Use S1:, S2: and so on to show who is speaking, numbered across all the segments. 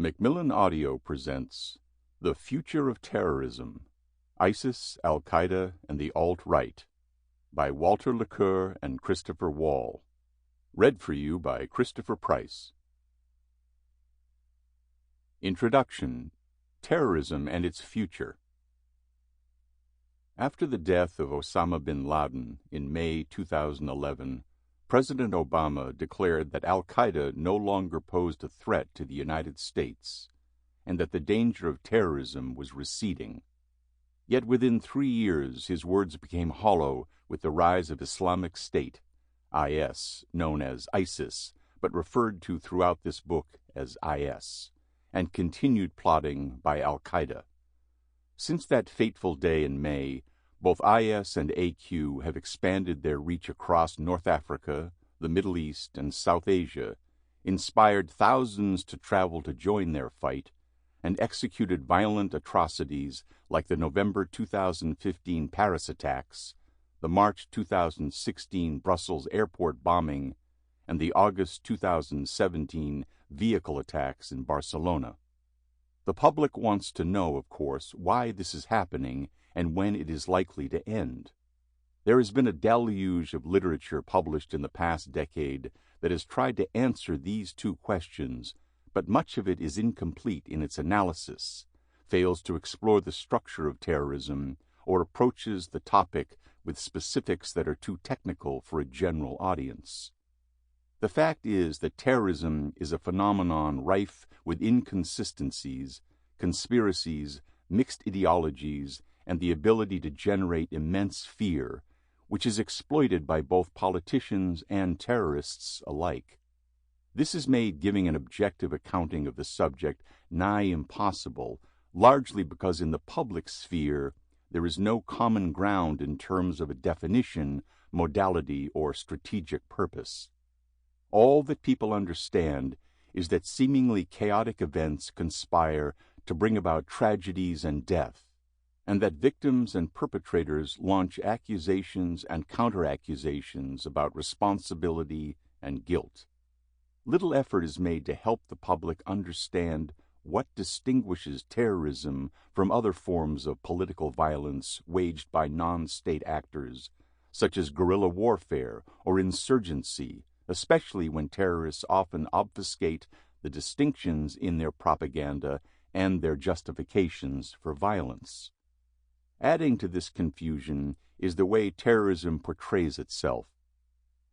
S1: Macmillan Audio presents The Future of Terrorism, ISIS, Al-Qaeda, and the Alt-Right by Walter LeCoeur and Christopher Wall. Read for you by Christopher Price. Introduction: Terrorism and its Future. After the death of Osama bin Laden in May 2011, President Obama declared that Al-Qaeda no longer posed a threat to the United States and that the danger of terrorism was receding. Yet within 3 years his words became hollow with the rise of Islamic State, IS, known as ISIS, but referred to throughout this book as IS, and continued plotting by Al-Qaeda. Since that fateful day in May, both IS and AQ have expanded their reach across North Africa, the Middle East, and South Asia, inspired thousands to travel to join their fight, and executed violent atrocities like the November 2015 Paris attacks, the March 2016 Brussels airport bombing, and the August 2017 vehicle attacks in Barcelona. The public wants to know, of course, why this is happening and when it is likely to end. There has been a deluge of literature published in the past decade that has tried to answer these two questions, but much of it is incomplete in its analysis, fails to explore the structure of terrorism, or approaches the topic with specifics that are too technical for a general audience. The fact is that terrorism is a phenomenon rife with inconsistencies, conspiracies, mixed ideologies, and the ability to generate immense fear, which is exploited by both politicians and terrorists alike. This has made giving an objective accounting of the subject nigh impossible, largely because in the public sphere there is no common ground in terms of a definition, modality, or strategic purpose. All that people understand is that seemingly chaotic events conspire to bring about tragedies and death, and that victims and perpetrators launch accusations and counter-accusations about responsibility and guilt. Little effort is made to help the public understand what distinguishes terrorism from other forms of political violence waged by non-state actors, such as guerrilla warfare or insurgency, especially when terrorists often obfuscate the distinctions in their propaganda and their justifications for violence. Adding to this confusion is the way terrorism portrays itself.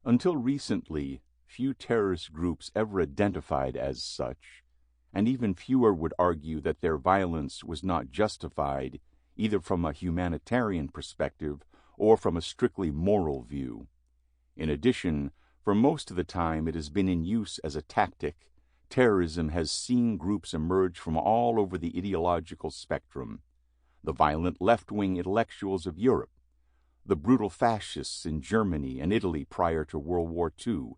S1: Until recently, few terrorist groups ever identified as such, and even fewer would argue that their violence was not justified either from a humanitarian perspective or from a strictly moral view. In addition, for most of the time it has been in use as a tactic. Terrorism has seen groups emerge from all over the ideological spectrum: the violent left-wing intellectuals of Europe, the brutal fascists in Germany and Italy prior to World War II,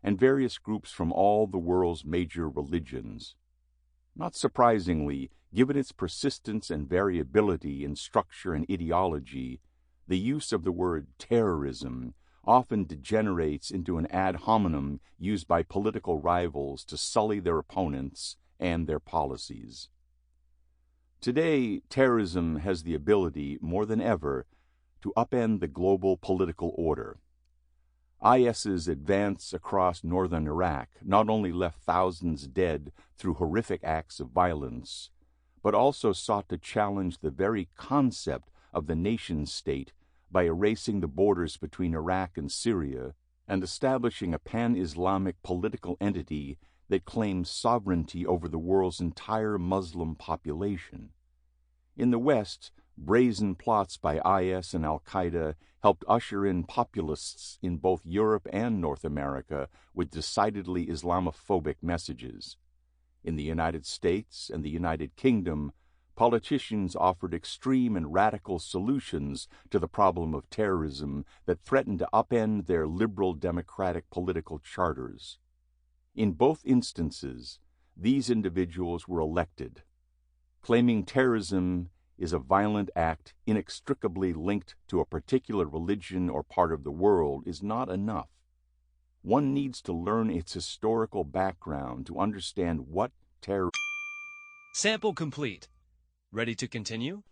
S1: and various groups from all the world's major religions. Not surprisingly, given its persistence and variability in structure and ideology, the use of the word terrorism often degenerates into an ad hominem used by political rivals to sully their opponents and their policies. Today, terrorism has the ability, more than ever, to upend the global political order. IS's advance across northern Iraq not only left thousands dead through horrific acts of violence, but also sought to challenge the very concept of the nation-state by erasing the borders between Iraq and Syria and establishing a pan-Islamic political entity that claims sovereignty over the world's entire Muslim population. In the West, brazen plots by IS and Al-Qaeda helped usher in populists in both Europe and North America with decidedly Islamophobic messages. In the United States and the United Kingdom, politicians offered extreme and radical solutions to the problem of terrorism that threatened to upend their liberal democratic political charters. In both instances, these individuals were elected. Claiming terrorism is a violent act inextricably linked to a particular religion or part of the world is not enough. One needs to learn its historical background to understand what terrorism
S2: Sample complete. Ready to continue?